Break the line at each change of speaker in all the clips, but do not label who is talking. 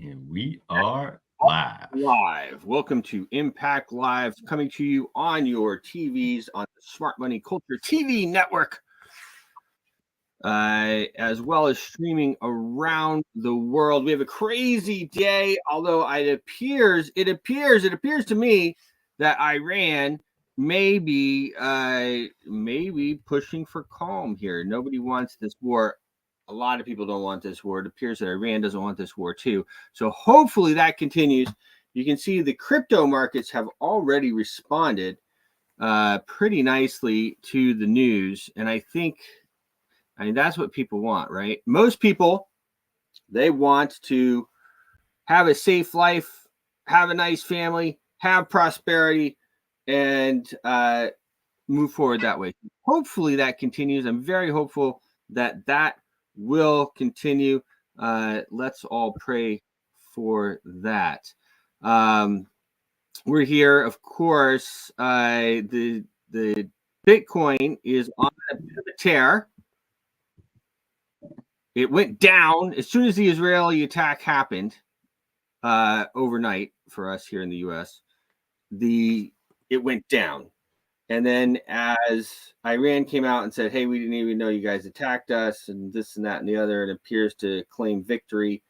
And we are live.
Live. Welcome to Impact Live, coming to you on your TVs on the Smart Money Culture TV network, as well as streaming around the world. We have a crazy day, although it appears to me that Iran may be pushing for calm here. Nobody wants this war. A lot of people don't want this war. It appears that Iran doesn't want this war too. So hopefully that continues. You can see the crypto markets have already responded pretty nicely to the news. And I mean, that's what people want, right? Most people, they want to have a safe life, have a nice family, have prosperity, and move forward that way. Hopefully that continues. I'm very hopeful that will continue. Let's all pray for that. We're here, of course. The Bitcoin is on a bit of a tear. It went down as soon as the Israeli attack happened overnight for us here in the U.S. It went down. And then as Iran came out and said, hey, we didn't even know you guys attacked us and this and that and the other, it appears to claim victory.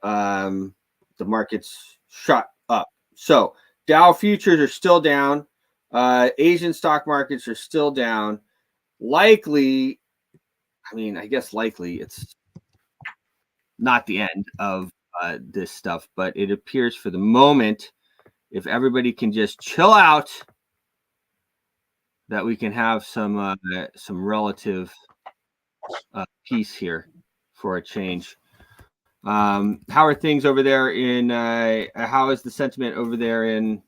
The markets shot up. So Dow futures are still down. Asian stock markets are still down. Likely, it's not the end of this stuff, but it appears for the moment, if everybody can just chill out, that we can have some relative peace here for a change. How are things over there in? How is the sentiment over there in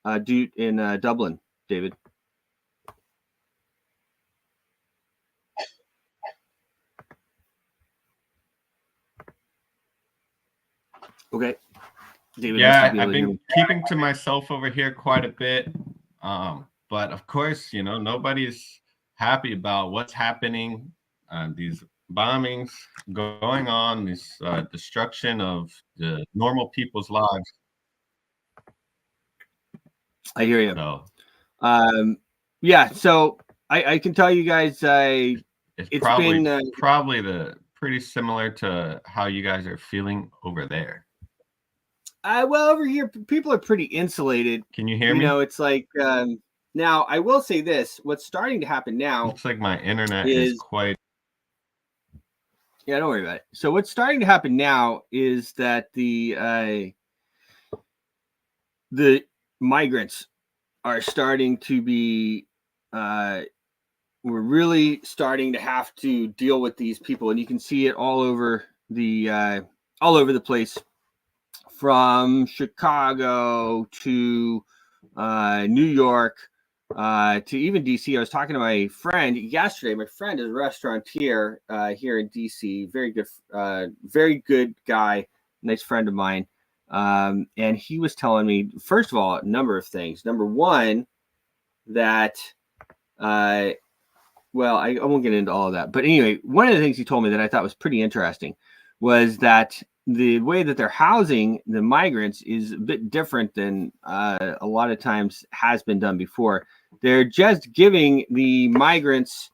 Dublin, David? Okay,
David. Yeah, I've been keeping to myself over here quite a bit. But of course, nobody's happy about what's happening. These bombings going on, this destruction of the normal people's lives.
I hear you. So, yeah. So I can tell you guys,
it's probably the pretty similar to how you guys are feeling over there.
Well, over here, people are pretty insulated.
Can you hear me?
It's like. Now, I will say this. What's starting to happen now...
Looks like my internet is quite...
Yeah, don't worry about it. So what's starting to happen now is that the migrants are starting to be... we're really starting to have to deal with these people. And you can see it all over the place. From Chicago to New York... to even DC. I was talking to my friend yesterday. My friend is a restaurateur here in DC. Very good guy, nice friend of mine. And he was telling me, first of all, a number of things. Number one, that, I won't get into all of that. But anyway, one of the things he told me that I thought was pretty interesting was that the way that they're housing the migrants is a bit different than a lot of times has been done before. They're just giving the migrants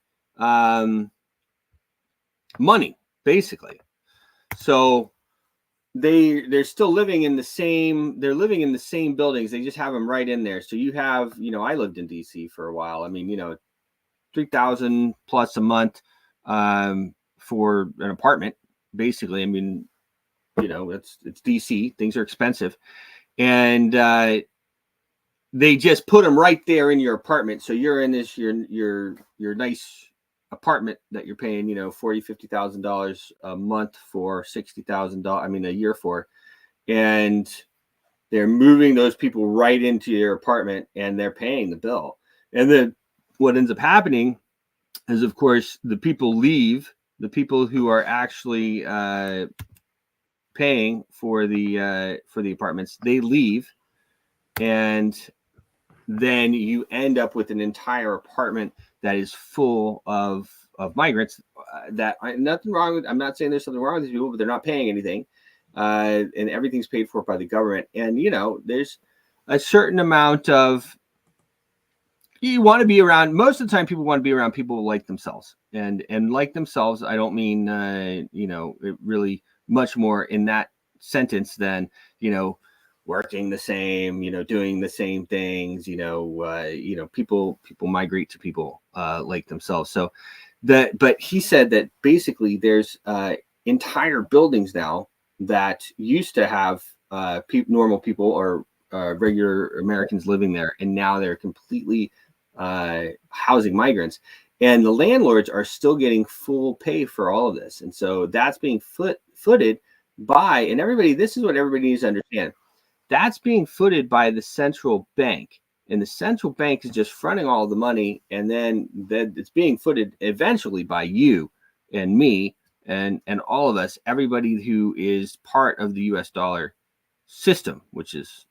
money, basically. So they're still living in the same. They're living in the same buildings. They just have them right in there. So you have, I lived in DC for a while. I mean, $3,000 plus a month for an apartment, basically. I mean, it's DC. Things are expensive, and they just put them right there in your apartment. So you're in this your nice apartment that you're paying, $40,000-$50,000 a month for, $60,000. I mean, a year for, and they're moving those people right into your apartment, and they're paying the bill. And then what ends up happening is, of course, the people leave. The people who are actually paying for the apartments, they leave, and then you end up with an entire apartment that is full of migrants. That nothing wrong with. I'm not saying there's something wrong with these people, but they're not paying anything, and everything's paid for by the government. And, there's a certain amount of, you want to be around, most of the time people want to be around people like themselves, and like themselves. I don't mean, it really much more in that sentence than, working the same, doing the same things, people migrate to people like themselves. So but he said that basically there's entire buildings now that used to have normal people or regular Americans living there, and now they're completely housing migrants, and the landlords are still getting full pay for all of this. And so that's being footed by, and everybody, this is what everybody needs to understand, that's being footed by the central bank, and the central bank is just fronting all the money, and then it's being footed eventually by you and me and all of us, everybody who is part of the US dollar system, which is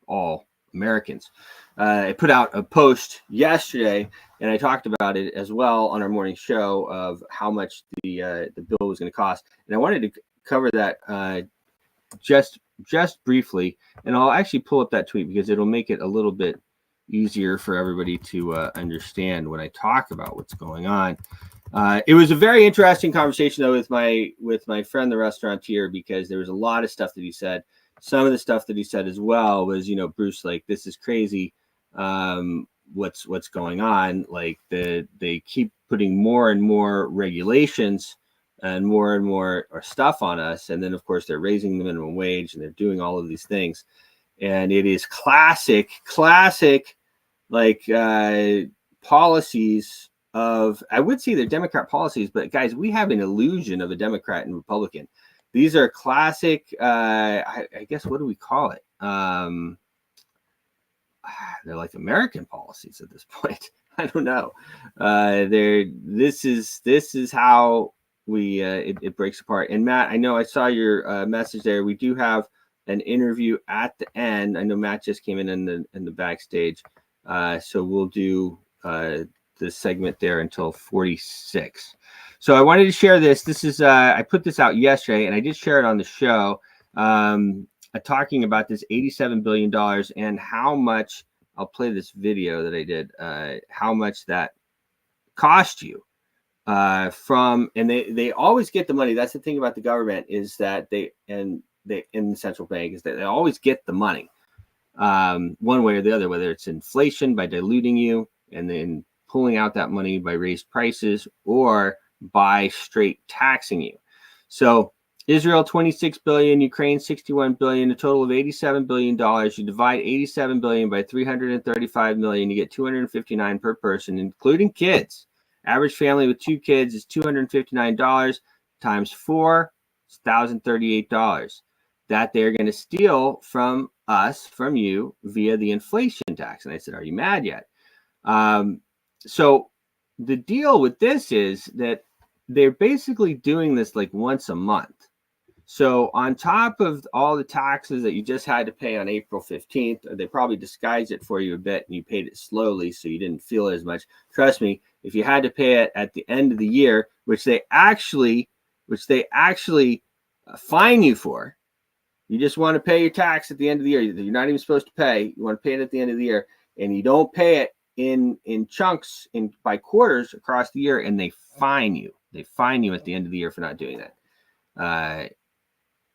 all Americans. I put out a post yesterday, and I talked about it as well on our morning show of how much the bill was going to cost, and I wanted to cover that just briefly, and I'll actually pull up that tweet because it'll make it a little bit easier for everybody to understand when I talk about what's going on. It was a very interesting conversation though with my friend the restaurateur, because there was a lot of stuff that he said. Some of the stuff that he said as well was, Bruce, like, this is crazy. What's going on? Like, they keep putting more and more regulations and more stuff on us, and then of course they're raising the minimum wage, and they're doing all of these things, and it is classic like policies of, I would say they're Democrat policies, but guys, we have an illusion of a Democrat and Republican. These are classic, I guess, what do we call it? They're like American policies at this point. I don't know. This is how we it breaks apart. And Matt, I know I saw your message there. We do have an interview at the end. I know Matt just came in the backstage, so we'll do the segment there until 46. So I wanted to share this. This is I put this out yesterday, and I did share it on the show, talking about this $87 billion and how much. I'll play this video that I did. How much that cost you from, and they always get the money. That's the thing about the government, is that they in the central bank, is that they always get the money one way or the other, whether it's inflation by diluting you and then pulling out that money by raised prices, or by straight taxing you. So Israel, 26 billion, Ukraine, 61 billion, a total of $87 billion. You divide 87 billion by 335 million, you get 259 per person, including kids. Average family with 2 kids is $259 times 4, it's $1,038 that they're going to steal from us, from you, via the inflation tax. And I said, are you mad yet? So the deal with this is that they're basically doing this like once a month. So on top of all the taxes that you just had to pay on April 15th, they probably disguised it for you a bit, and you paid it slowly so you didn't feel it as much. Trust me, if you had to pay it at the end of the year, which they actually fine you for, you just want to pay your tax at the end of the year. You're not even supposed to pay. You want to pay it at the end of the year, and you don't pay it in chunks, by quarters across the year, and they fine you. They fine you at the end of the year for not doing that.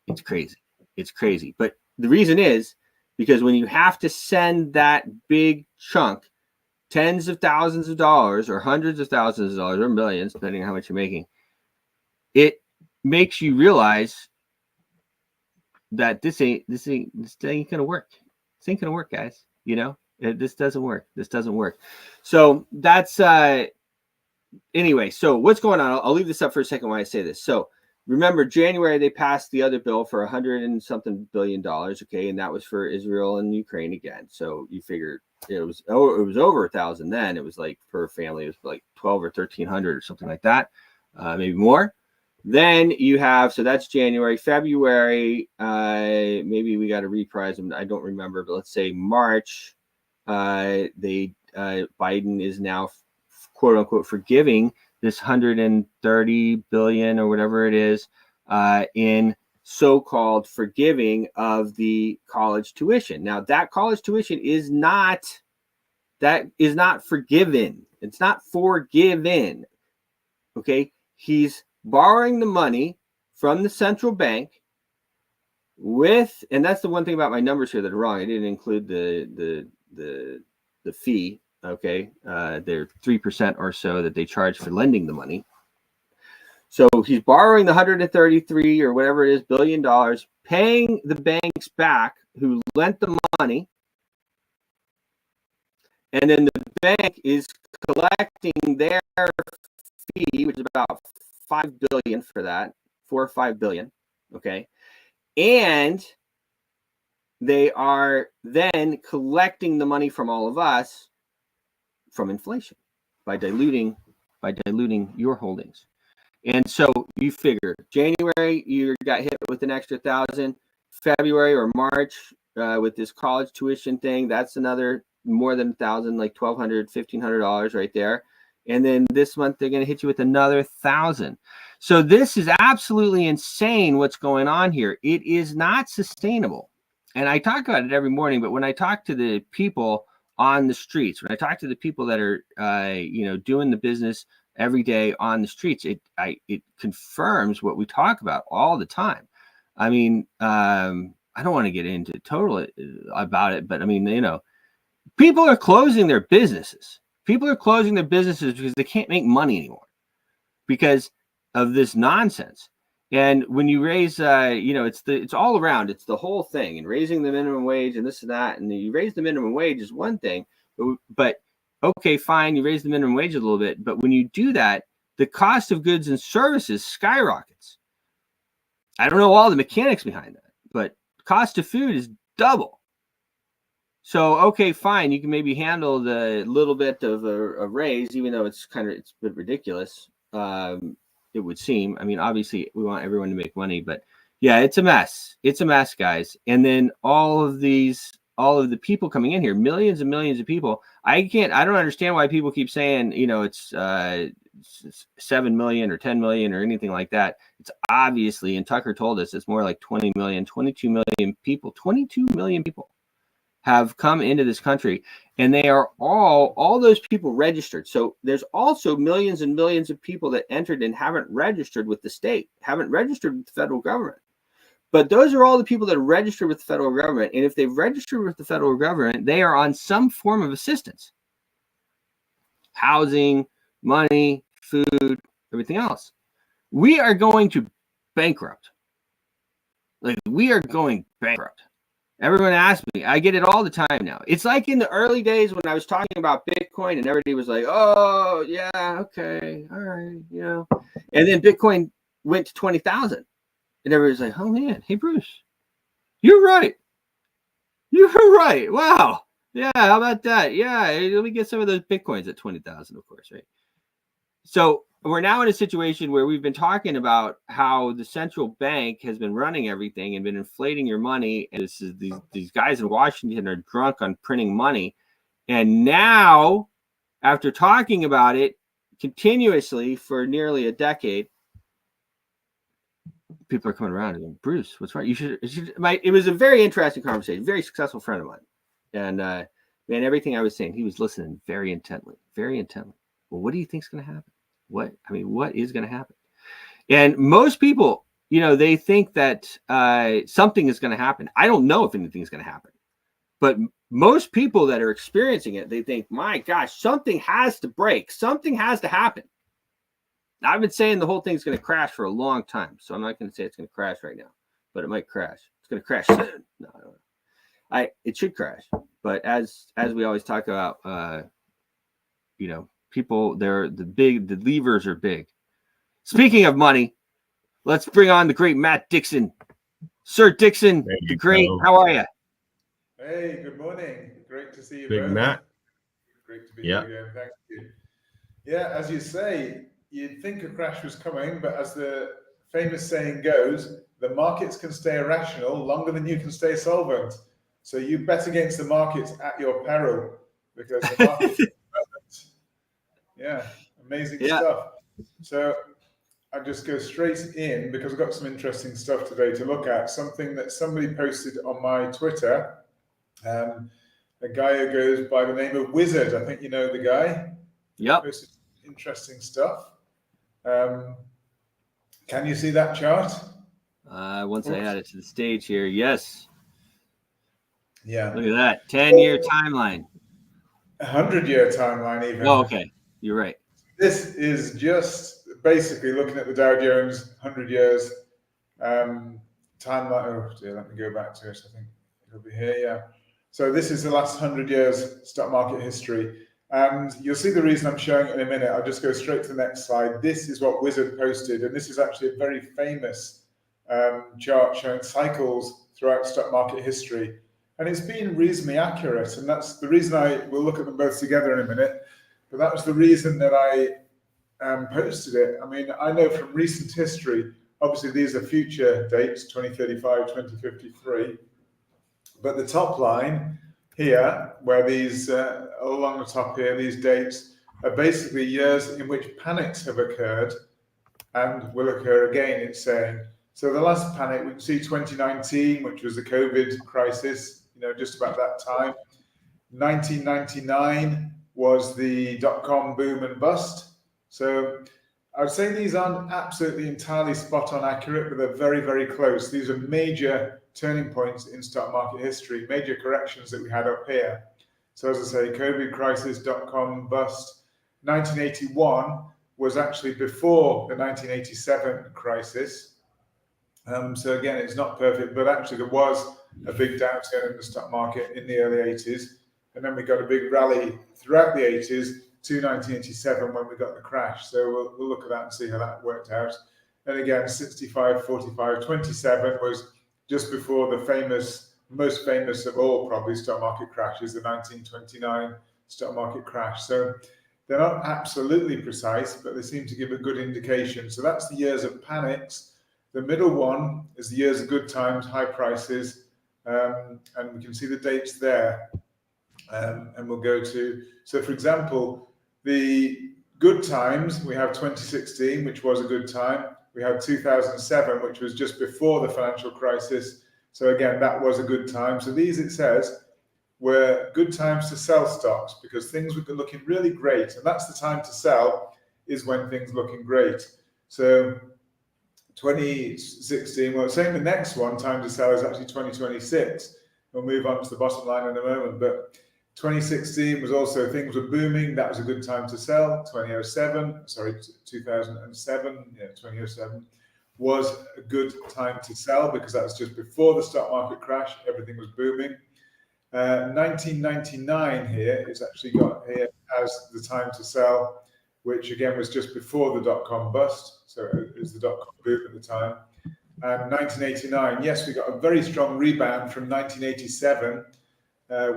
It's crazy. But the reason is because when you have to send that big chunk, tens of thousands of dollars or hundreds of thousands of dollars or millions, depending on how much you're making, it makes you realize that this ain't gonna work. This ain't gonna work, guys. This doesn't work. So that's anyway. So what's going on? I'll leave this up for a second while I say this. So remember, January they passed the other bill for $100 and something billion. Okay, and that was for Israel and Ukraine again. So you figure it was over 1,000 then. It was like per family, it was like 12 or 1,300 or something like that, maybe more. Then you have, so that's January, February. Maybe we got to reprise them. I don't remember, but let's say March. Biden is now quote unquote forgiving this $130 billion or whatever it is in so-called forgiving of the college tuition. Now, that college tuition is not forgiven. It's not forgiven. Okay, he's borrowing the money from the central bank and that's the one thing about my numbers here that are wrong. I didn't include the fee. Okay, they're 3% or so that they charge for lending the money. So he's borrowing the 133 or whatever it is $1 billion, paying the banks back who lent the money, and then the bank is collecting their fee, which is about $5 billion for that, 4 or 5 billion. Okay, and they are then collecting the money from all of us from inflation by diluting your holdings. And so you figure January you got hit with an extra 1,000, February or March with this college tuition thing, that's another more than 1,000, like $1,200, $1,500 right there. And then this month they're going to hit you with another 1,000. So this is absolutely insane what's going on here. It is not sustainable. And I talk about it every morning, but when I talk to the people on the streets, when I talk to the people that are doing the business every day on the streets, it confirms what we talk about all the time. I mean, I don't want to get into total about it, but I mean, people are closing their businesses. People are closing their businesses because they can't make money anymore because of this nonsense. And when you raise, it's all around. It's the whole thing. And raising the minimum wage and this and that. And you raise the minimum wage is one thing, but okay, fine, you raise the minimum wage a little bit. But when you do that, the cost of goods and services skyrockets. I don't know all the mechanics behind that, but cost of food is double. So, okay, fine, you can maybe handle the little bit of a raise, even though it's a bit ridiculous. It would seem. I mean, obviously we want everyone to make money, but yeah, it's a mess. It's a mess, guys. And then all of the people coming in here, millions and millions of people. I don't understand why people keep saying, it's 7 million or 10 million or anything like that. It's obviously, and Tucker told us, it's more like 20 million, 22 million people. 22 million people have come into this country, and they are all those people registered. So there's also millions and millions of people that entered and haven't registered with the state, haven't registered with the federal government. But those are all the people that are registered with the federal government. And if they've registered with the federal government, they are on some form of assistance. Housing, money, food, everything else. We are going to bankrupt. Like, we are going bankrupt. Everyone asks me, I get it all the time now. It's like in the early days when I was talking about Bitcoin and everybody was like, oh, yeah, okay, all right, And then Bitcoin went to 20,000. And everybody's like, oh, man, hey, Bruce, you're right. You're right. Wow. Yeah, how about that? Yeah, let me get some of those Bitcoins at 20,000, of course, right? So we're now in a situation where we've been talking about how the central bank has been running everything and been inflating your money. And these guys in Washington are drunk on printing money. And now, after talking about it continuously for nearly a decade, people are coming around and going, Bruce, what's right? It was a very interesting conversation, very successful friend of mine. And man, everything I was saying, he was listening very intently, very intently. Well, what do you think is going to happen? What is going to happen? And most people, they think that something is going to happen. I don't know if anything is going to happen, but most people that are experiencing it, they think, my gosh, something has to break. Something has to happen. I've been saying the whole thing's going to crash for a long time. So I'm not going to say it's going to crash right now, but it might crash. It's going to crash soon. No, I don't know. It should crash. But as we always talk about, people, the levers are big. Speaking of money, let's bring on the great Matt Dixon. Sir Dixon, the great. Go. How are you?
Hey, good morning. Great to see you,
Big
both.
Matt.
Great to be here again. Thank you. Yeah, as you say, you'd think a crash was coming, but as the famous saying goes, the markets can stay irrational longer than you can stay solvent. So you bet against the markets at your peril, because the markets yeah, amazing stuff. So I just go straight in because I've got some interesting stuff today to look at. Something that somebody posted on my Twitter. A guy who goes by the name of Wizard. I think you know the guy.
Yep.
Posted interesting stuff. Can you see that chart?
Once I add it to the stage here, yes.
Yeah.
Look at that 10-year timeline.
100-year timeline, even.
Oh, okay. You're right.
This is just basically looking at the Dow Jones 100 years timeline. Oh dear, let me go back to it. I think it'll be here. Yeah. So this is the last 100 years stock market history. And you'll see the reason I'm showing it in a minute. I'll just go straight to the next slide. This is what Wizard posted. And this is actually a very famous chart showing cycles throughout stock market history. And it's been reasonably accurate. And that's the reason we'll look at them both together in a minute. But that was the reason that I posted it. I mean, I know from recent history, obviously these are future dates, 2035, 2053. But the top line here, where these, along the top here, these dates are basically years in which panics have occurred and will occur again, it's saying. So the last panic, we can see 2019, which was the COVID crisis, just about that time. 1999 was the dot-com boom and bust. So I would say these aren't absolutely entirely spot on accurate, but they're very, very close. These are major turning points in stock market history, major corrections that we had up here. So as I say, COVID crisis, dot-com bust. 1981 was actually before the 1987 crisis. So again, it's not perfect, but actually there was a big downturn in the stock market in the early 80s. And then we got a big rally throughout the 80s to 1987 when we got the crash. So we'll look at that and see how that worked out. And again, 65, 45, 27 was just before the most famous of all probably stock market crashes, the 1929 stock market crash. So they're not absolutely precise, but they seem to give a good indication. So that's the years of panics. The middle one is the years of good times, high prices, and we can see the dates there. And we'll go to, so for example, the good times, we have 2016, which was a good time. We have 2007, which was just before the financial crisis. So again, that was a good time. So these, it says, were good times to sell stocks because things were looking really great. And that's the time to sell, is when things are looking great. So 2016, well, saying the next one, time to sell, is actually 2026. We'll move on to the bottom line in a moment. But 2016 was also, things were booming. That was a good time to sell. 2007 was a good time to sell because that was just before the stock market crash. Everything was booming. 1999 here is actually got here as the time to sell, which again was just before the dot-com bust. So it was the dot-com boom at the time. And 1989, yes, we got a very strong rebound from 1987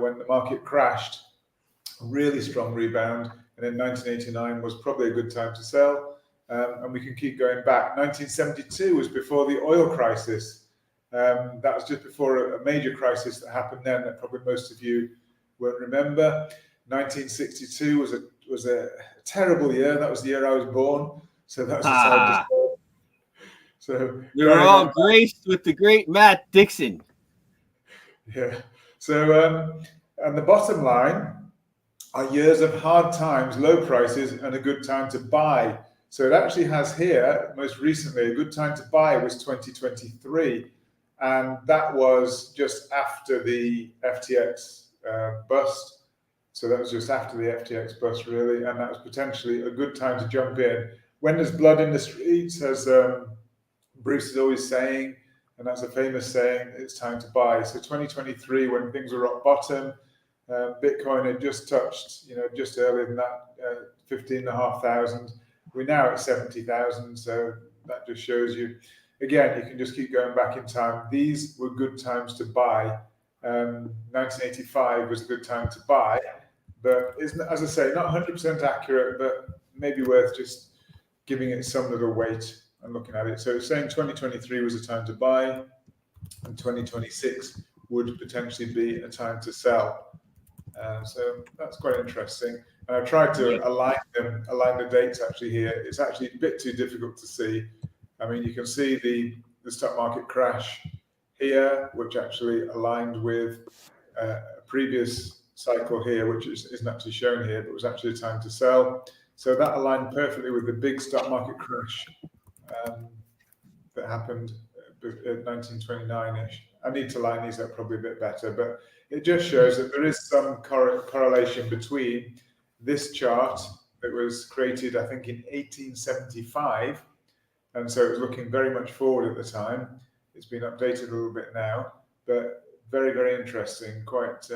when the market crashed. A really strong rebound. And then 1989 was probably a good time to sell. And we can keep going back. 1972 was before the oil crisis. That was just before a major crisis that happened then that probably most of you won't remember. 1962 was a terrible year. That was the year I was born. So that was the time to sell. So
we were all graced with the great Matt Dixon.
Yeah. So and the bottom line are years of hard times, low prices, and a good time to buy. So it actually has here, most recently, a good time to buy was 2023. And that was just after the FTX bust. So that was just after the FTX bust, really. And that was potentially a good time to jump in. When there's blood in the streets, as Bruce is always saying, and that's a famous saying, it's time to buy. So 2023, when things were rock bottom, Bitcoin had just touched, just earlier than that, 15,500. We're now at 70,000. So that just shows you, again, you can just keep going back in time. These were good times to buy. 1985 was a good time to buy, but isn't, as I say, not 100% accurate, but maybe worth just giving it some little weight and looking at it. So it's saying 2023 was a time to buy, and 2026 would potentially be a time to sell. So that's quite interesting. And I've tried to align the dates actually here. It's actually a bit too difficult to see. I mean, you can see the stock market crash here, which actually aligned with a previous cycle here, which isn't actually shown here, but was actually a time to sell. So that aligned perfectly with the big stock market crash that happened at 1929-ish. I need to line these up probably a bit better, but it just shows that there is some correlation between this chart that was created, I think, in 1875, and so it was looking very much forward at the time. It's been updated a little bit now, but very, very interesting, quite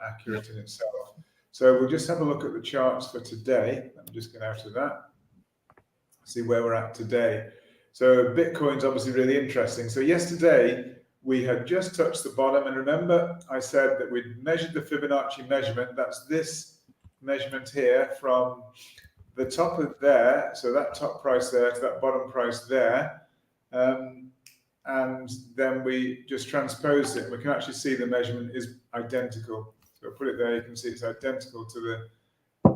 accurate in itself. So we'll just have a look at the charts for today. I'm just going out of that, see where we're at today. So Bitcoin's obviously really interesting. So yesterday we had just touched the bottom, and remember I said that we'd measured the Fibonacci measurement. That's this measurement here from the top of there, so that top price there to that bottom price there, and then we just transposed it. We can actually see the measurement is identical. So I'll put it there, you can see it's identical to the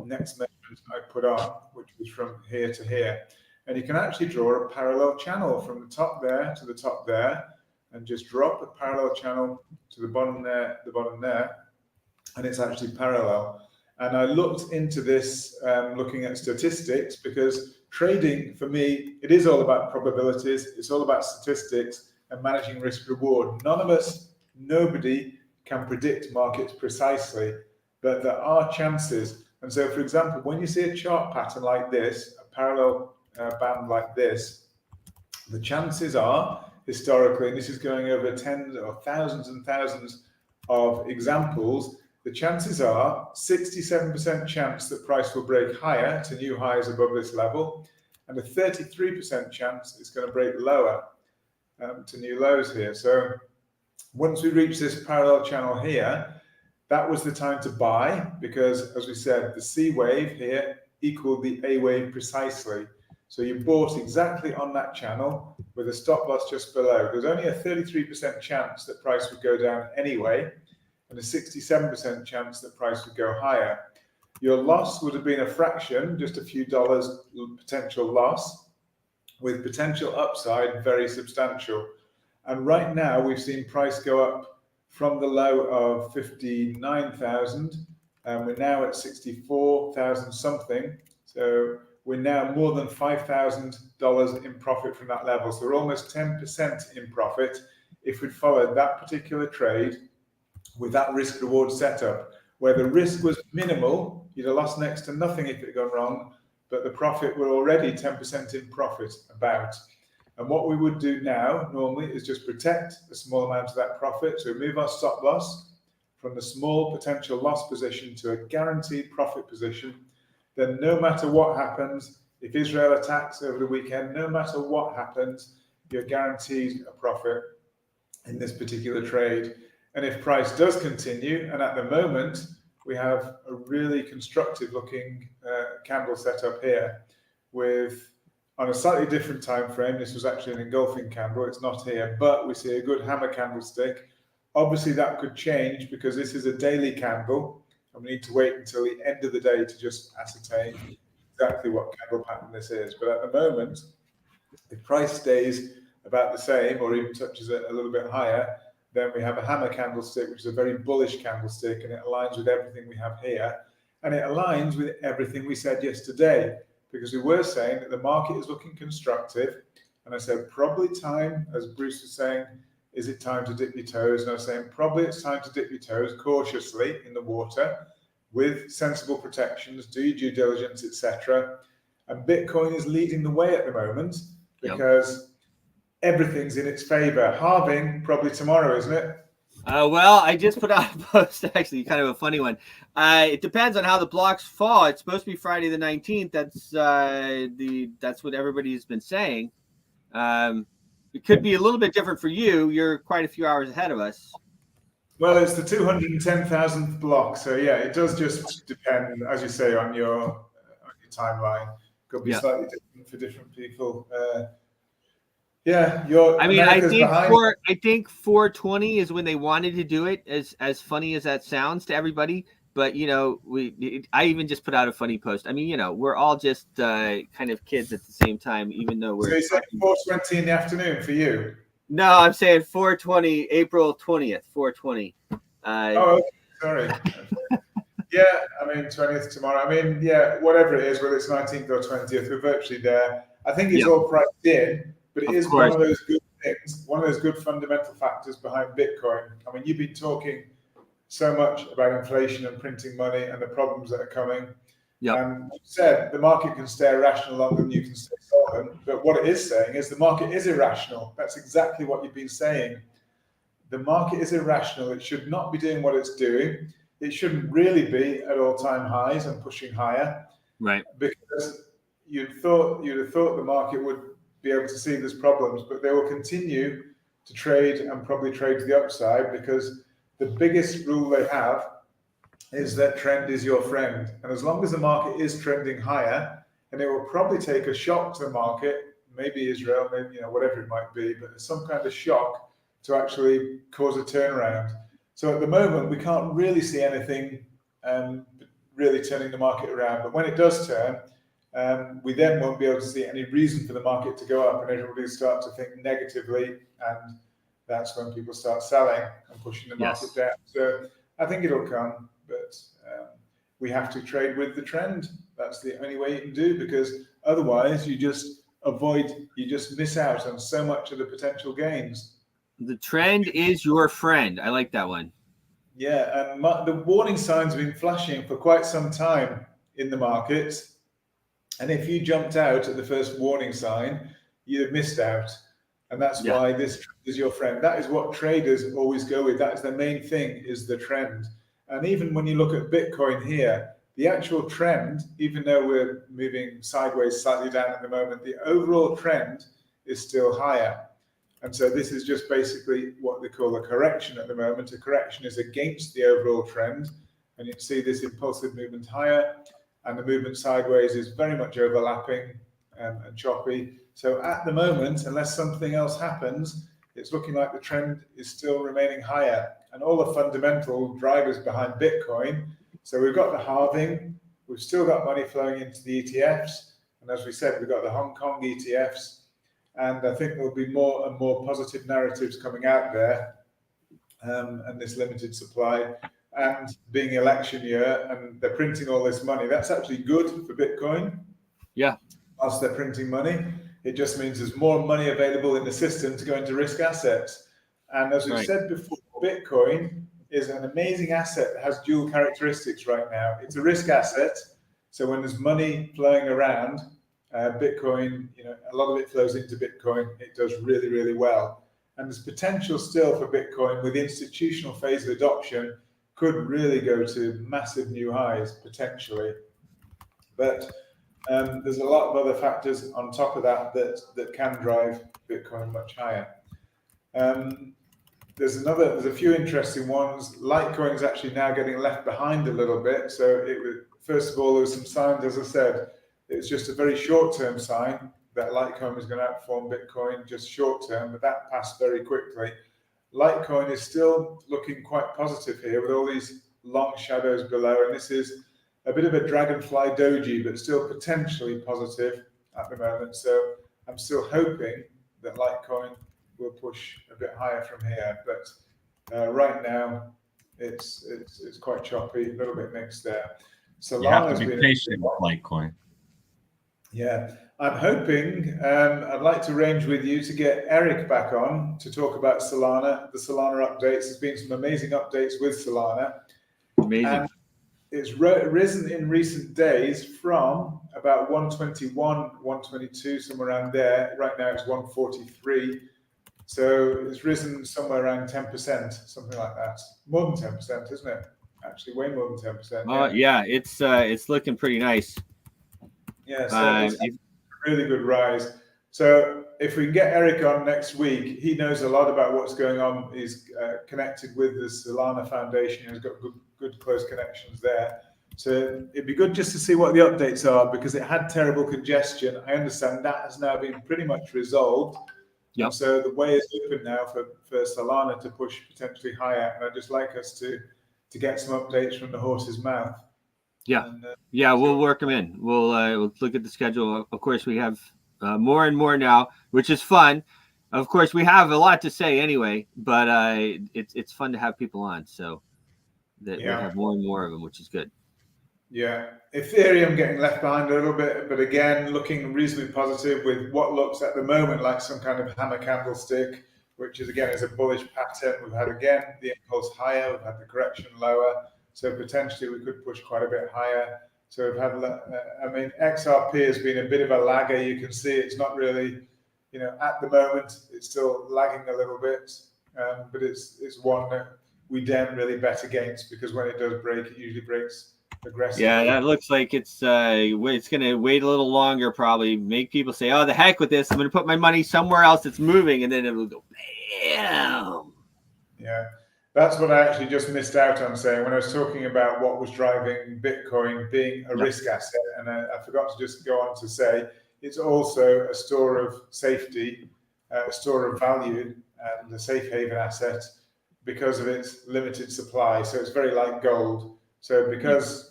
next measurement I put on, which was from here to here. And you can actually draw a parallel channel from the top there to the top there, and just drop a parallel channel to the bottom there, and it's actually parallel. And I looked into this, looking at statistics, because trading for me, it is all about probabilities. It's all about statistics and managing risk reward. Nobody can predict markets precisely, but there are chances. And so, for example, when you see a chart pattern like this, a parallel band like this, the chances are, historically, and this is going over tens or thousands and thousands of examples, the chances are 67% chance that price will break higher to new highs above this level, and a 33% chance it's going to break lower to new lows here. So once we reach this parallel channel here, that was the time to buy, because as we said, the C wave here equaled the A wave precisely. So you bought exactly on that channel with a stop loss just below. There's only a 33% chance that price would go down anyway, and a 67% chance that price would go higher. Your loss would have been a fraction, just a few dollars potential loss, with potential upside very substantial. And right now we've seen price go up from the low of 59,000, and we're now at 64,000 something. So we're now more than $5,000 in profit from that level. So we're almost 10% in profit if we'd followed that particular trade with that risk reward setup, where the risk was minimal. You'd have lost next to nothing if it had gone wrong, but the profit were already 10% in profit about. And what we would do now normally is just protect a small amount of that profit. So move our stop loss from the small potential loss position to a guaranteed profit position. Then no matter what happens, if Israel attacks over the weekend, no matter what happens, you're guaranteed a profit in this particular trade. And if price does continue, and at the moment we have a really constructive looking candle set up here with, on a slightly different time frame, this was actually an engulfing candle, it's not here, but we see a good hammer candlestick. Obviously that could change because this is a daily candle, and we need to wait until the end of the day to just ascertain exactly what candle pattern this is. But at the moment, if price stays about the same or even touches it a little bit higher, then we have a hammer candlestick, which is a very bullish candlestick, and it aligns with everything we have here. And it aligns with everything we said yesterday, because we were saying that the market is looking constructive. And I said, probably time, as Bruce was saying, is it time to dip your toes? And I was saying, probably it's time to dip your toes cautiously in the water with sensible protections, do your due diligence, etc. And Bitcoin is leading the way at the moment because everything's in its favor. Halving probably tomorrow, isn't it?
Well, I just put out a post, actually, kind of a funny one. It depends on how the blocks fall. It's supposed to be Friday the 19th. That's what everybody's been saying. It could be a little bit different for you. You're quite a few hours ahead of us.
Well, it's the 210,000th block. So yeah, it does just depend, as you say, on your timeline. Could be slightly different for different people. I think
420 is when they wanted to do it. As funny as that sounds to everybody, but I even just put out a funny post. I mean, we're all just kind of kids at the same time, even though we're.
So you said 4:20 in the afternoon for you?
No, I'm saying 4:20, April 20th, 4:20.
Sorry. Yeah, I mean 20th tomorrow. I mean, yeah, whatever it is, whether it's 19th or 20th, we're virtually there. I think it's all priced in, but it is one of those good things, one of those good fundamental factors behind Bitcoin. I mean, you've been talking so much about inflation and printing money and the problems that are coming. And you said the market can stay irrational longer than you can stay solvent. But what it is saying is the market is irrational. That's exactly what you've been saying. The market is irrational. It should not be doing what it's doing. It shouldn't really be at all-time highs and pushing higher.
Right.
Because you'd have thought the market would be able to see there's problems, but they will continue to trade and probably trade to the upside, because the biggest rule they have is that trend is your friend. And as long as the market is trending higher, and it will probably take a shock to the market, maybe Israel, maybe whatever it might be, but some kind of shock to actually cause a turnaround. So at the moment, we can't really see anything really turning the market around. But when it does turn, we then won't be able to see any reason for the market to go up, and everybody start to think negatively, and that's when people start selling and pushing the market down. So I think it'll come, but we have to trade with the trend. That's the only way you can do, because otherwise you just miss out on so much of the potential gains.
The trend is your friend. I like that one.
Yeah, and the warning signs have been flashing for quite some time in the market. And if you jumped out at the first warning sign, you'd have missed out. And that's why this trend is your friend. That is what traders always go with. That's the main thing, is the trend. And even when you look at Bitcoin here, the actual trend, even though we're moving sideways slightly down at the moment, the overall trend is still higher. And so this is just basically what they call a correction at the moment. A correction is against the overall trend. And you can see this impulsive movement higher, and the movement sideways is very much overlapping and choppy. So at the moment, unless something else happens, it's looking like the trend is still remaining higher. And all the fundamental drivers behind Bitcoin. So we've got the halving, we've still got money flowing into the ETFs. And as we said, we've got the Hong Kong ETFs. And I think there'll be more and more positive narratives coming out there, and this limited supply, and being election year, and they're printing all this money. That's actually good for Bitcoin.
Yeah.
Whilst they're printing money, it just means there's more money available in the system to go into risk assets. And as we've said before, Bitcoin is an amazing asset that has dual characteristics right now. It's a risk asset. So when there's money flowing around, Bitcoin, a lot of it flows into Bitcoin. It does really, really well. And there's potential still for Bitcoin with the institutional phase of adoption, could really go to massive new highs potentially. But there's a lot of other factors on top of that can drive Bitcoin much higher. There's a few interesting ones. Litecoin is actually now getting left behind a little bit. So first of all, there was some signs, as I said, it's just a very short-term sign that Litecoin is going to outperform Bitcoin, just short-term, but that passed very quickly. Litecoin is still looking quite positive here with all these long shadows below, and this is a bit of a dragonfly doji, but still potentially positive at the moment. So I'm still hoping that Litecoin will push a bit higher from here, but right now it's quite choppy, a little bit mixed there.
So you have to be patient with Litecoin.
Yeah, I'm hoping, I'd like to arrange with you to get Eric back on to talk about Solana, the Solana updates. There's been some amazing updates with Solana.
Amazing.
And it's risen in recent days from about 121, 122, somewhere around there. Right now it's 143. So it's risen somewhere around 10%, something like that. More than 10%, isn't it? Actually, way more than 10%.
Yeah, it's looking pretty nice.
Yeah, so it's a really good rise. So if we can get Eric on next week, he knows a lot about what's going on. He's connected with the Solana Foundation. He's got good close connections there. So it'd be good just to see what the updates are, because it had terrible congestion. I understand that has now been pretty much resolved. Yep. So the way is open now for Solana to push potentially higher. And I'd just like us to to get some updates from the horse's mouth.
Yeah,
and,
we'll work them in. We'll look at the schedule. Of course, we have more and more now, which is fun. Of course, we have a lot to say anyway, but it's fun to have people on, so that we have more and more of them, which is good.
Yeah, Ethereum getting left behind a little bit, but again, looking reasonably positive with what looks at the moment like some kind of hammer candlestick, which is again is a bullish pattern. We've had again the impulse higher, we've had the correction lower, so potentially we could push quite a bit higher. So we've had, XRP has been a bit of a lagger. You can see it's not really, at the moment it's still lagging a little bit, but it's one that we don't really bet against, because when it does break, it usually breaks aggressively.
Yeah, that looks like it's going to wait a little longer, probably make people say, "Oh, the heck with this! I'm going to put my money somewhere else that's moving," and then it will go bam.
Yeah, that's what I actually just missed out on saying when I was talking about what was driving Bitcoin being a risk asset, and I forgot to just go on to say it's also a store of safety, a store of value, and a safe haven asset because of its limited supply. So it's very like gold. So because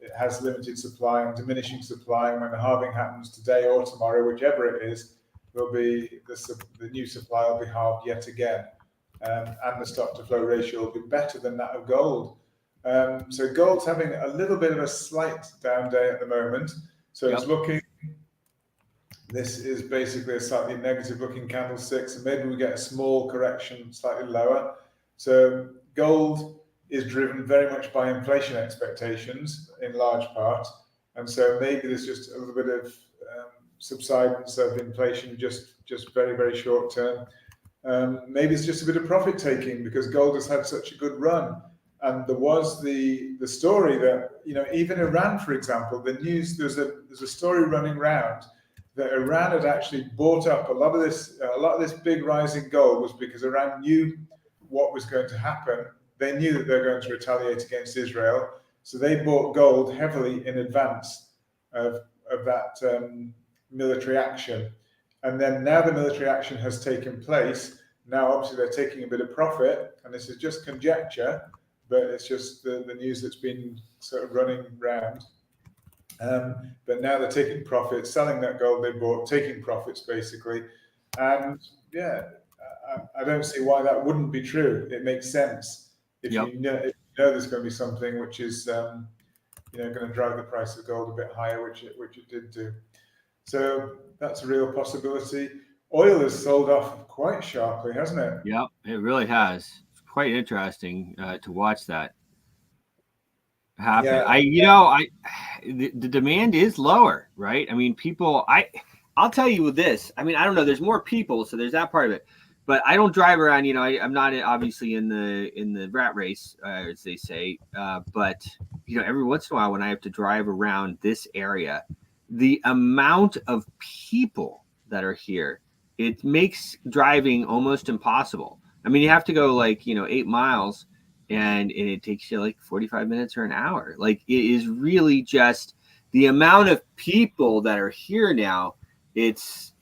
it has limited supply and diminishing supply, and when the halving happens today or tomorrow, whichever it is, will be the new supply will be halved yet again, and the stock to flow ratio will be better than that of gold. So gold's having a little bit of a slight down day at the moment. So it's looking. This is basically a slightly negative looking candlestick. So maybe we get a small correction, slightly lower. So gold is driven very much by inflation expectations in large part, and so maybe there's just a little bit of subsidence of inflation, just very, very short term. Maybe it's just a bit of profit taking because gold has had such a good run, and there was the story that even Iran, for example, the news there's a story running around that Iran had actually bought up a lot of this big rise in gold was because Iran knew what was going to happen. They knew that they were going to retaliate against Israel, so they bought gold heavily in advance of that military action. And then now the military action has taken place. Now, obviously, they're taking a bit of profit, and this is just conjecture, but it's just the news that's been sort of running around. But now they're taking profits, selling that gold they bought, taking profits basically. And I don't see why that wouldn't be true. It makes sense. If you know there's going to be something which is going to drive the price of gold a bit higher, which it did do. So that's a real possibility. Oil has sold off quite sharply, hasn't it?
Yeah, it really has. It's quite interesting to watch that happen. Yeah. The demand is lower, right? I mean, people. I'll tell you this. I mean, I don't know. There's more people, so there's that part of it. But I don't drive around, I'm not obviously in the rat race, as they say. But every once in a while when I have to drive around this area, the amount of people that are here, it makes driving almost impossible. I mean, you have to go 8 miles and it takes you 45 minutes or an hour. It is really just the amount of people that are here now. It's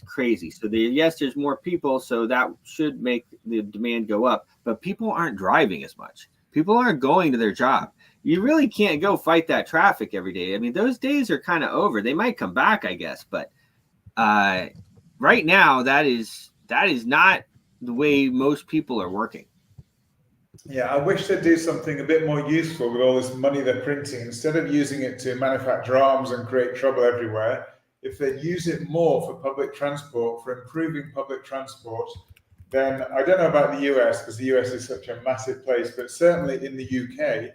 crazy. So there's more people, so that should make the demand go up. But people aren't driving as much. People aren't going to their job. You really can't go fight that traffic every day. I mean, those days are kind of over. They might come back, I guess, but right now that is not the way most people are working.
Yeah, I wish they'd do something a bit more useful with all this money they're printing. Instead of using it to manufacture arms and create trouble everywhere, if they use it more for public transport, for improving public transport, then I don't know about the US because the US is such a massive place, but certainly in the UK,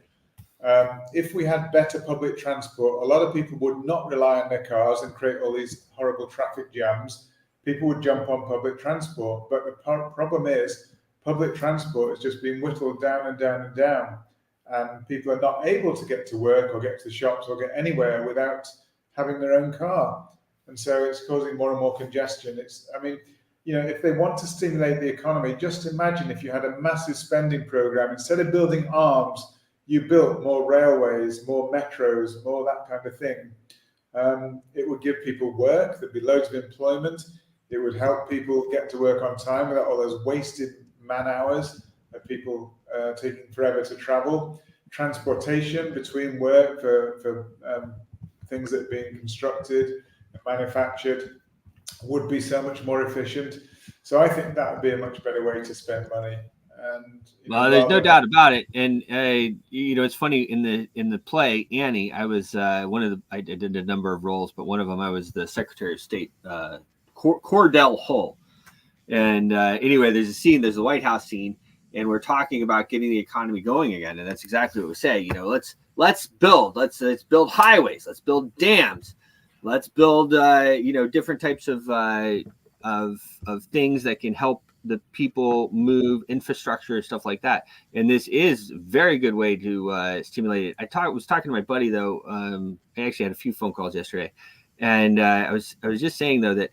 if we had better public transport, a lot of people would not rely on their cars and create all these horrible traffic jams. People would jump on public transport. But the problem is public transport is just being whittled down and down and down. And people are not able to get to work or get to the shops or get anywhere without having their own car. And so it's causing more and more congestion. If they want to stimulate the economy, just imagine if you had a massive spending program. Instead of building arms, you built more railways, more metros, more that kind of thing. It would give people work. There'd be loads of employment. It would help people get to work on time without all those wasted man hours of people taking forever to travel. Transportation between work for things that are being constructed and manufactured would be so much more efficient. So I think that would be a much better way to spend money. And
well, there's no doubt about it. And it's funny in the play Annie, I was I did a number of roles, but one of them I was the Secretary of State, Cordell Hull. And anyway, there's the White House scene, and we're talking about getting the economy going again, and that's exactly what we say. Let's build highways, let's build dams, let's build different types of things that can help the people move, infrastructure and stuff like that. And this is a very good way to stimulate it. I was talking to my buddy though. I actually had a few phone calls yesterday, and I was just saying though that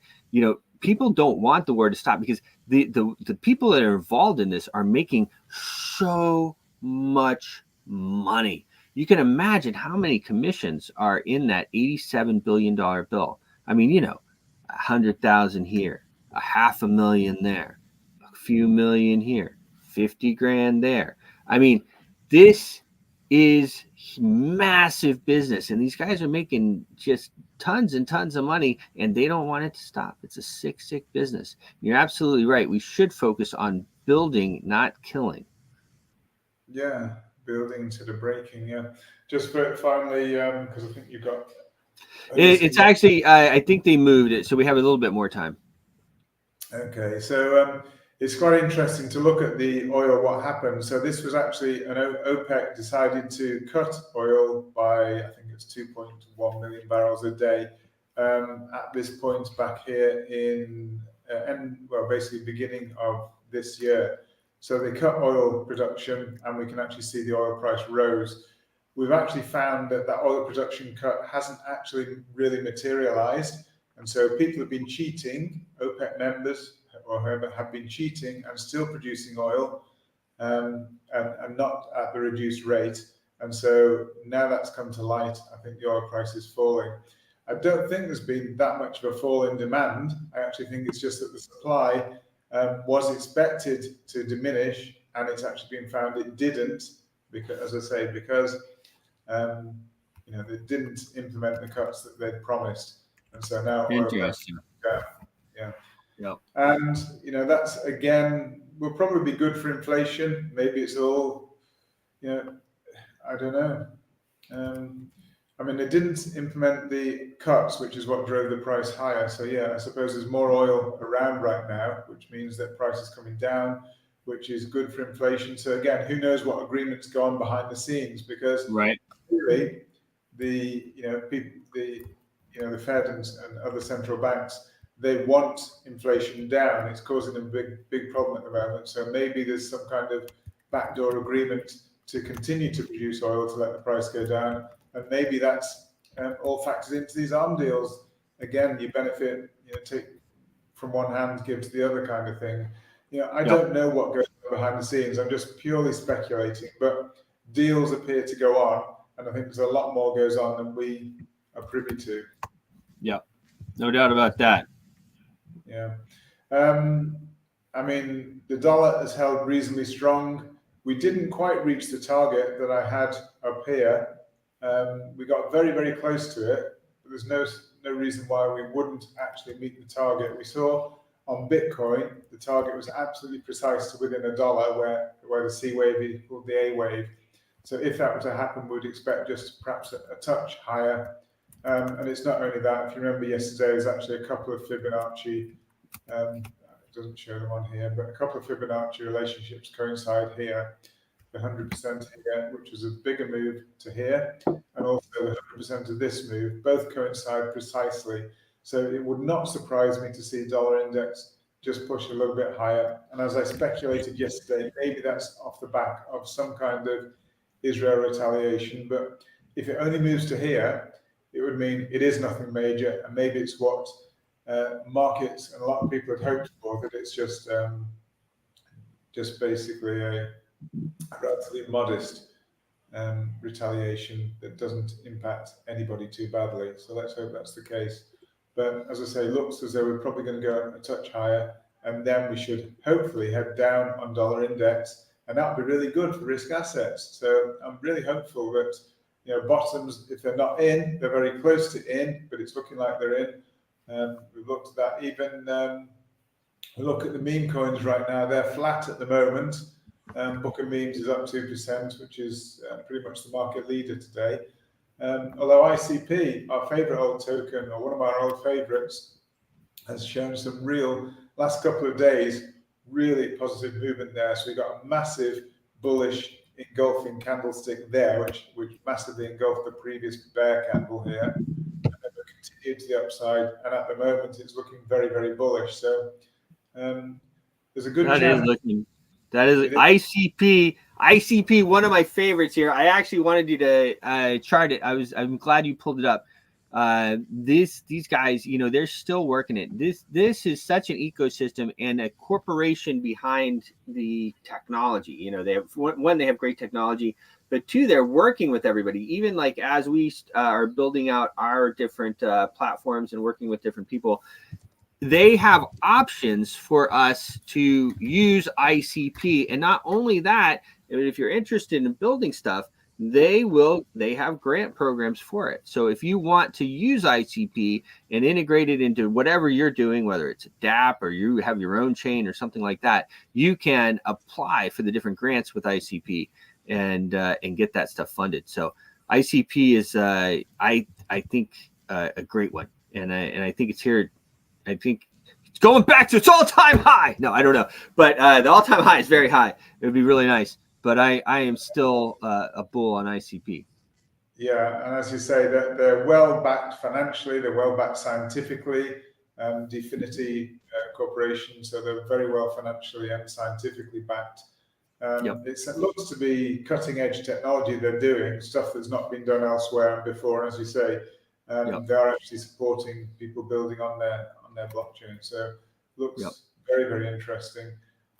people don't want the war to stop because the people that are involved in this are making so much money. You can imagine how many commissions are in that $87 billion bill. I mean, 100,000 here, $500,000 there, a few million here, 50 grand there. I mean, this is massive business, and these guys are making just tons and tons of money, and they don't want it to stop. It's a sick business. You're absolutely right. We should focus on building, not killing.
Yeah, building instead of breaking. Yeah, just finally, because I think you've got.
It's actually, I think they moved it, so we have a little bit more time.
Okay, so it's quite interesting to look at the oil, what happened. So this was actually OPEC decided to cut oil by, I think it's 2.1 million barrels a day at this point back here in, basically beginning of this year. So they cut oil production, and we can actually see the oil price rose. We've actually found that oil production cut hasn't actually really materialized. And so people have been cheating, OPEC members or whoever have been cheating and still producing oil and not at the reduced rate. And so now that's come to light, I think the oil price is falling. I don't think there's been that much of a fall in demand. I actually think it's just that the supply was expected to diminish, and it's actually been found it didn't, because, as I say, because they didn't implement the cuts that they'd promised, and so now
interesting.
Yeah.
Yep.
And that's again will probably be good for inflation. Maybe it's all, I don't know. I mean, they didn't implement the cuts, which is what drove the price higher. So yeah, I suppose there's more oil around right now, which means that price is coming down, which is good for inflation. So again, who knows what agreements go on behind the scenes? Because really, the Fed and other central banks, they want inflation down. It's causing a big problem at the moment. So maybe there's some kind of backdoor agreement to continue to produce oil to let the price go down. And maybe that's all factored into these arm deals. Again, you benefit, take from one hand, give to the other kind of thing. I don't know what goes on behind the scenes. I'm just purely speculating. But deals appear to go on, and I think there's a lot more goes on than we are privy to.
Yep, no doubt about that.
Yeah. I mean, the dollar has held reasonably strong. We didn't quite reach the target that I had up here. We got very, very close to it, but there's no reason why we wouldn't actually meet the target. We saw on Bitcoin, the target was absolutely precise to within $1, where the C wave equaled the A wave. So if that were to happen, we'd expect just perhaps a touch higher. And it's not only that. If you remember yesterday, there's actually a couple of Fibonacci, it doesn't show them on here, but a couple of Fibonacci relationships coincide here. The 100% here, which was a bigger move to here, and also the 100% of this move, both coincide precisely. So it would not surprise me to see dollar index just push a little bit higher. And as I speculated yesterday, maybe that's off the back of some kind of Israel retaliation. But if it only moves to here, it would mean it is nothing major, and maybe it's what markets and a lot of people had hoped for, that it's just basically a relatively modest retaliation that doesn't impact anybody too badly. So let's hope that's the case. But as I say, looks as though we're probably going to go a touch higher, and then we should hopefully head down on dollar index, and that would be really good for risk assets. So I'm really hopeful that, you know, bottoms, if they're not in, they're very close to in, but it's looking like they're in. We've looked at that. Even we look at the meme coins right now; they're flat at the moment. Booker Memes is up 2%, which is pretty much the market leader today. Although ICP, our favorite old token, or one of our old favorites, has shown some real, last couple of days, really positive movement there. So we got a massive bullish engulfing candlestick there, which massively engulfed the previous bear candle here. And then we continued to the upside, and at the moment it's looking very, very bullish. So there's a good chance.
That is ICP, one of my favorites here. I actually wanted you to chart it. I'm glad you pulled it up. These guys, you know, they're still working it. This is such an ecosystem and a corporation behind the technology. You know, they have great technology, but two, they're working with everybody. Even like as we are building out our different platforms and working with different people, they have options for us to use ICP. And not only that, if you're interested in building stuff, they have grant programs for it. So if you want to use ICP and integrate it into whatever you're doing, whether it's a DApp or you have your own chain or something like that, you can apply for the different grants with ICP and get that stuff funded. So ICP is I think a great one, and I think it's here. I think it's going back to its all-time high. No, I don't know, but the all-time high is very high. It would be really nice. But I am still a bull on ICP.
Yeah, and as you say, they're well backed financially, they're well backed scientifically. Dfinity Corporation, so they're very well financially and scientifically backed. It looks to be cutting edge technology they're doing, stuff that's not been done elsewhere and before. And as you say, they are actually supporting people building on their blockchain. So looks very, very interesting.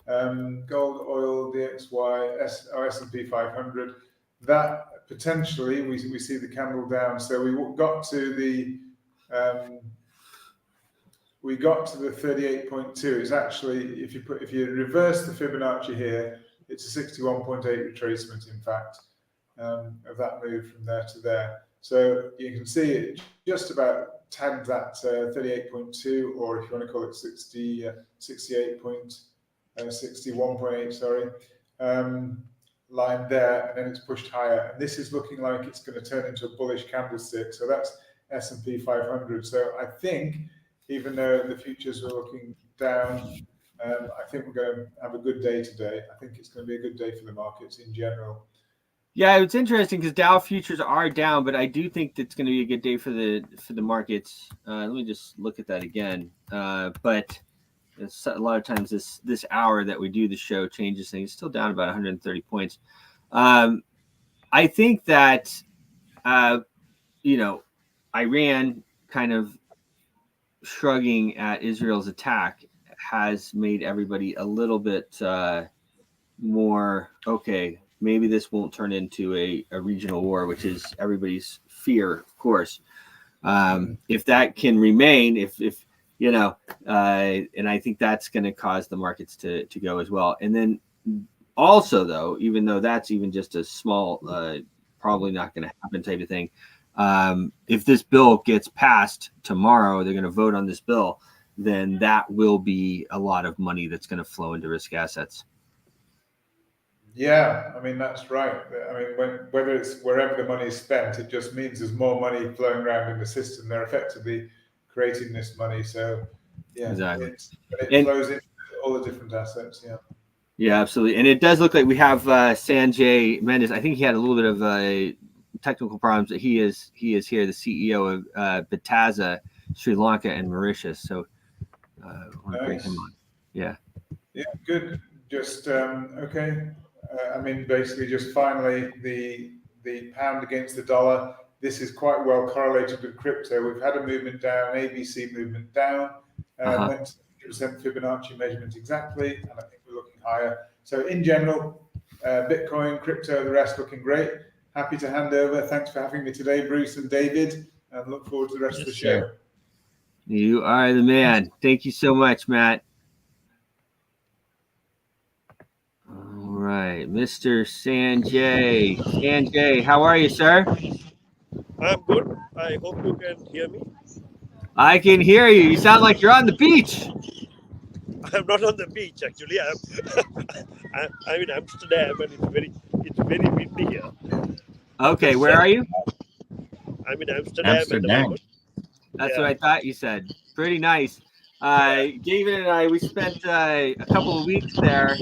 Gold, oil, DXY, S&P 500. That potentially we see the candle down. So we got to the 38.2. It's actually, if you reverse the Fibonacci here, it's a 61.8 retracement, in fact, of that move from there to there. So you can see it just about tagged that 38.2, or if you want to call it 61.8, sorry, line there, and then it's pushed higher. And this is looking like it's going to turn into a bullish candlestick. So that's S&P 500. So I think, even though the futures are looking down, I think we're going to have a good day today. I think it's going to be a good day for the markets in general.
Yeah, it's interesting because Dow futures are down, but I do think it's going to be a good day for the markets. Let me just look at that again. But it's a lot of times this hour that we do the show changes things. It's still down about 130 points. I think that Iran kind of shrugging at Israel's attack has made everybody a little bit more okay. Maybe this won't turn into a regional war, which is everybody's fear, of course. If that can remain, and I think that's going to cause the markets to go as well. And then also, though, even though that's even just a small, probably not going to happen type of thing, if this bill gets passed tomorrow, they're going to vote on this bill, then that will be a lot of money that's going to flow into risk assets.
Yeah, I mean, that's right. I mean, whether it's wherever the money is spent, it just means there's more money flowing around in the system. They're effectively creating this money. So, yeah,
exactly.
It flows into all the different assets. Yeah.
Yeah, absolutely. And it does look like we have Sanjay Mendis. I think he had a little bit of technical problems. But he is here, the CEO of Betaza, Sri Lanka and Mauritius. So I want to bring him on. Yeah.
Yeah, good. Just okay. I mean, basically, just finally, the pound against the dollar. This is quite well correlated with crypto. We've had a movement down, ABC movement down, went to 100% Fibonacci measurement exactly, and I think we're looking higher. So in general, Bitcoin, crypto, the rest looking great. Happy to hand over. Thanks for having me today, Bruce and David, and look forward to the rest of the show.
You are the man. Thank you so much, Matt. All right. right, Mr. Sanjay. Sanjay, how are you, sir?
I'm good. I hope you can hear me.
I can hear you. You sound like you're on the beach.
I'm not on the beach actually. I'm in Amsterdam and it's very windy here.
Okay, where are you?
I'm in Amsterdam at the
Amsterdam.
moment.
That's
Yeah.
what I thought you said. Pretty nice. David and I, we spent a couple of weeks there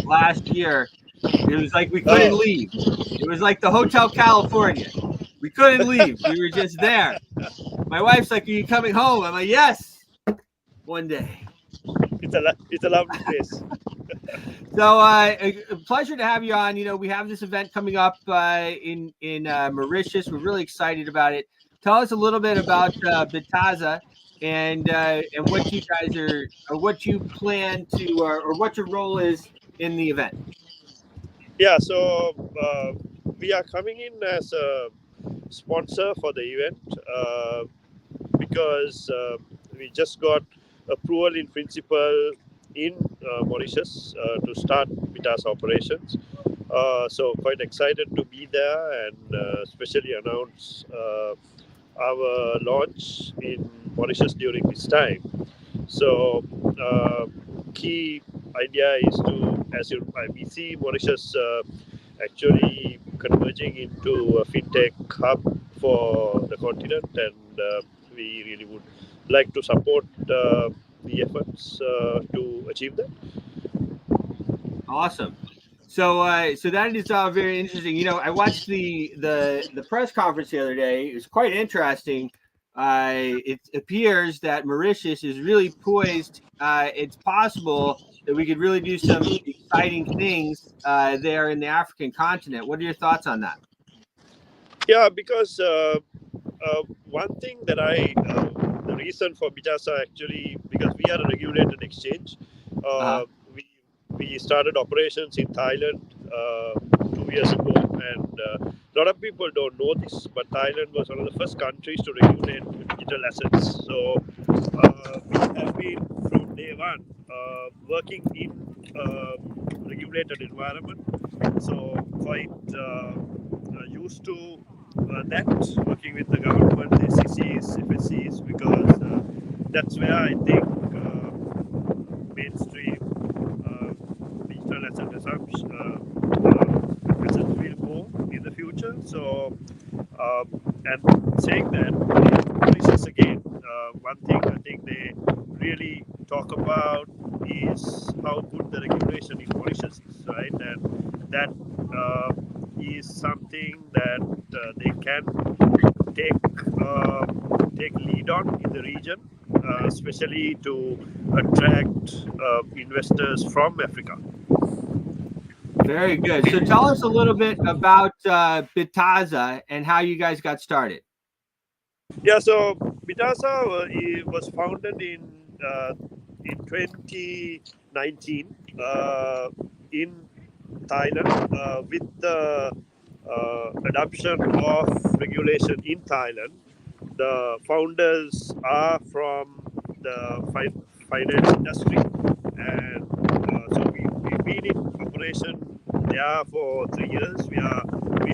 last year. It was like we couldn't leave. It was like the Hotel California. We couldn't leave. We were just there. My wife's like, "Are you coming home?" I'm like, "Yes, one day."
It's a lovely place.
So, a pleasure to have you on. You know, we have this event coming up in Mauritius. We're really excited about it. Tell us a little bit about Bitaza and what you guys are, or what you plan to, or what your role is in the event.
Yeah, so we are coming in as a sponsor for the event because we just got approval in principle in Mauritius to start Bitaza operations. So quite excited to be there and especially announce our launch in Mauritius during this time. So key idea is to, we see Mauritius actually converging into a fintech hub for the continent, and we really would like to support the efforts to achieve that.
Awesome. So, so that is very interesting. You know, I watched the press conference the other day. It was quite interesting. It appears that Mauritius is really poised. It's possible that we could really do some exciting things there in the African continent. What are your thoughts on that?
Yeah, because one thing that the reason for Bitaza actually, because we are a regulated exchange, we started operations in Thailand 2 years ago, and a lot of people don't know this, but Thailand was one of the first countries to regulate digital assets. So we have been from day one working in regulated environment. So quite used to that, working with the government, the SECs, FSCs, because that's where I think mainstream digital asset assets will go in the future. So, and saying that, Mauritius again, one thing I think they really talk about is how good the regulation in Mauritius is, right? And that is something that they can take lead on in the region, especially to attract investors from Africa.
Very good. So tell us a little bit about Bitaza and how you guys got started.
Yeah, so Bitaza was founded in 2019 in Thailand with the adoption of regulation in Thailand. The founders are from the finance industry, and so we've been in operation there for 3 years. We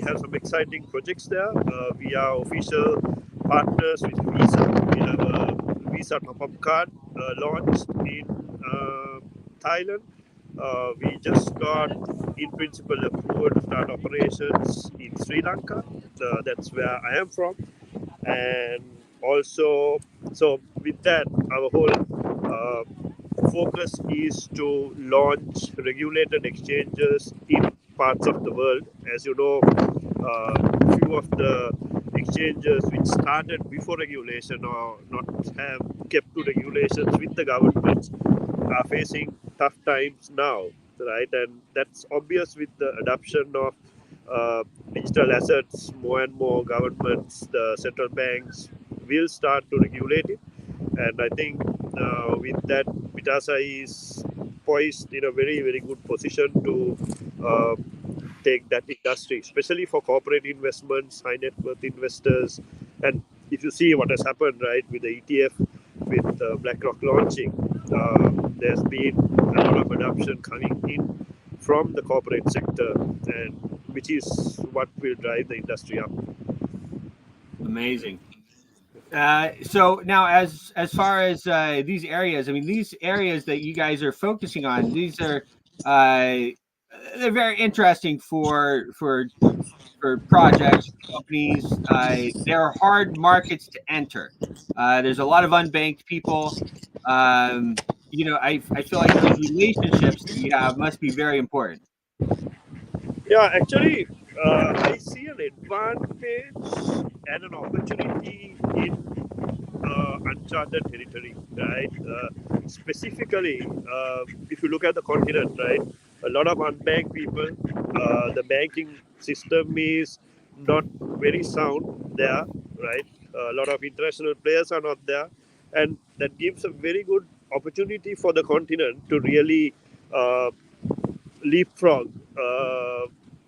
have some exciting projects there. We are official partners with Visa. We have a Visa top-up card launched in Thailand. We just got in principle approval to start operations in Sri Lanka. That's where I am from. And also, so with that, our whole focus is to launch regulated exchanges in parts of the world. As you know, few of the exchanges which started before regulation or not have kept to regulations with the governments are facing tough times now, right? And that's obvious with the adoption of digital assets. More and more governments, the central banks will start to regulate it. And I think with that, Bitaza is poised in a very, very good position to take that industry, especially for corporate investments, high net worth investors. And if you see what has happened, right, with the ETF, with BlackRock launching, there's been a lot of adoption coming in from the corporate sector, and which is what will drive the industry up.
Amazing. So now, as far as these areas, I mean, these areas that you guys are focusing on, these are they're very interesting for projects, companies. They're hard markets to enter. There's a lot of unbanked people. I feel like those relationships that you have must be very important.
Yeah, actually, I see an advantage and an opportunity in uncharted territory, right? Specifically, if you look at the continent, right, a lot of unbanked people, the banking system is not very sound there, right? A lot of international players are not there, and that gives a very good opportunity for the continent to really leapfrog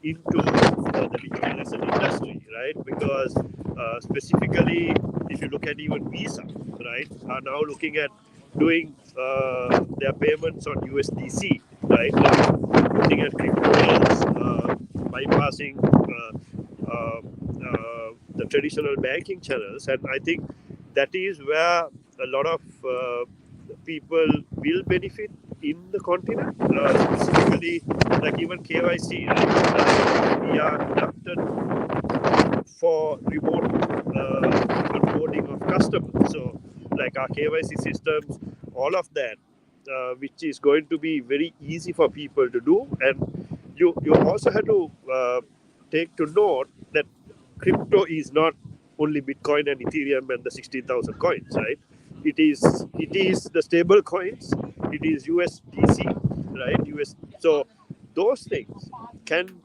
into the digital asset industry, right? Because specifically, if you look at even Visa, right, are now looking at doing their payments on USDC, right? Looking at crypto rails, bypassing the traditional banking channels, and I think that is where a lot of people will benefit in the continent, specifically like even KYC, right? We are adapted for remote onboarding of customers. So like our KYC systems, all of that, which is going to be very easy for people to do. And you also have to take to note that crypto is not only Bitcoin and Ethereum and the 16,000 coins, right? It is the stable coins. It is USDC, right? So those things can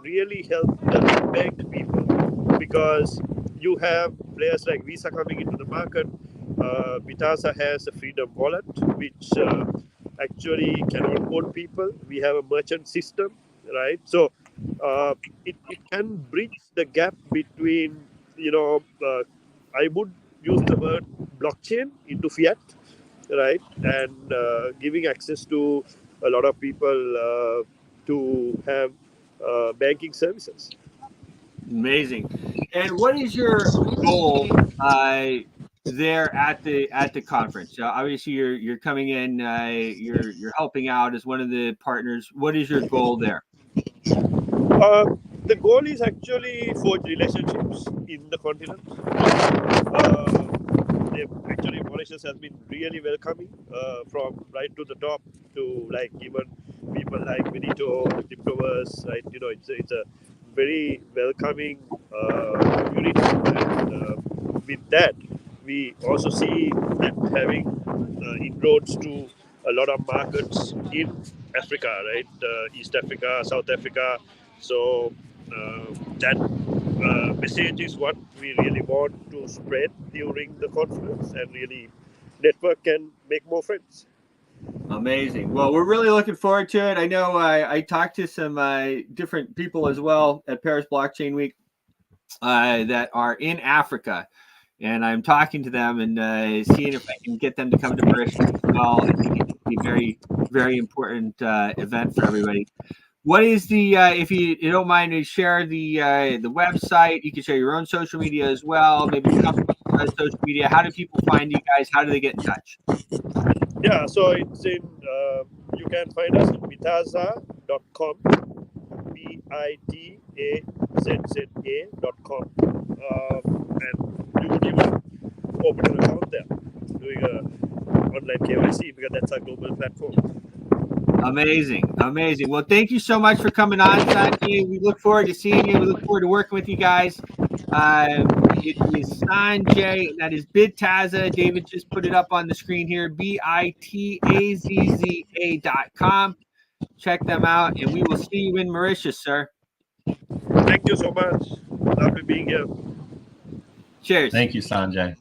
really help the banked people, because you have players like Visa coming into the market. Bitasa has a Freedom Wallet, which actually can onboard people. We have a merchant system, right? So it can bridge the gap between, I would use the word blockchain into fiat, right? And giving access to a lot of people to have banking services.
Amazing. And what is your goal there at the conference? Obviously, you're coming in. You're helping out as one of the partners. What is your goal there?
The goal is actually forge relationships in the continent. Actually, Mauritius has been really welcoming, from right to the top to like even people like Benito, Cryptoverse, right? It's a very welcoming community. And with that, we also see that having inroads to a lot of markets in Africa, right? East Africa, South Africa. So that message is what we really want to spread during the conference, and really network and make more friends.
Amazing. Well, we're really looking forward to it. I know I talked to some different people as well at Paris Blockchain Week that are in Africa, and I'm talking to them and seeing if I can get them to come to Mauritius as well. I think it would be a very, very important event for everybody. What is the if you don't mind to share the website? You can share your own social media as well, maybe social media. How do people find you guys? How do they get in touch?
Yeah, so it's in you can find us at bitazza.com, bitazza.com, and you would even open an account there, doing a online KYC, because that's our global platform.
Amazing. Well, thank you so much for coming on, Sanjay. We look forward to seeing you. We look forward to working with you guys. It is Sanjay, and that is Bitazza. David just put it up on the screen here, bitazza.com. Check them out, and we will see you in Mauritius, sir.
Thank you so much. Lovely being here.
Cheers.
Thank you, Sanjay.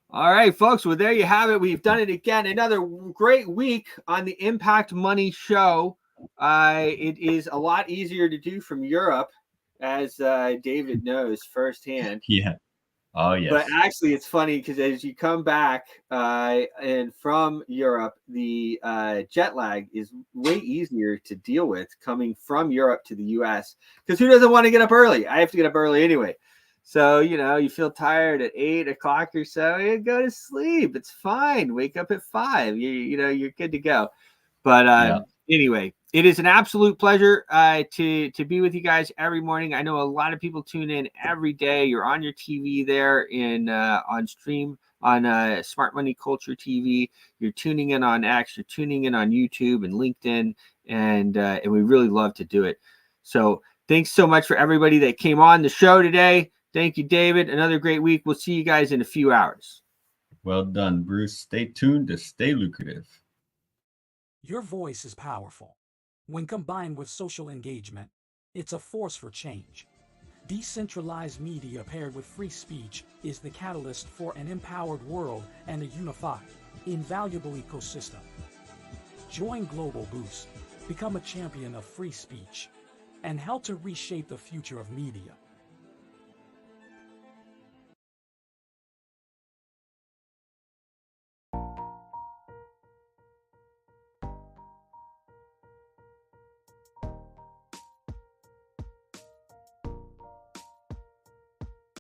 All right, folks. Well, there you have it. We've done it again. Another great week on the Impact Money Show. It is a lot easier to do from Europe, as David knows firsthand.
Yeah. Oh yes.
But actually, it's funny because as you come back and from Europe, the jet lag is way easier to deal with coming from Europe to the U.S. Because who doesn't want to get up early? I have to get up early anyway. So, you feel tired at 8 o'clock or so, you go to sleep. It's fine. Wake up at 5. You're good to go. But anyway, it is an absolute pleasure to be with you guys every morning. I know a lot of people tune in every day. You're on your TV there on stream on Smart Money Culture TV. You're tuning in on X. You're tuning in on YouTube and LinkedIn, and we really love to do it. So thanks so much for everybody that came on the show today. Thank you, David. Another great week. We'll see you guys in a few hours.
Well done, Bruce. Stay tuned to stay lucrative.
Your voice is powerful. When combined with social engagement, it's a force for change. Decentralized media paired with free speech is the catalyst for an empowered world and a unified, invaluable ecosystem. Join Global Boost, become a champion of free speech, and help to reshape the future of media.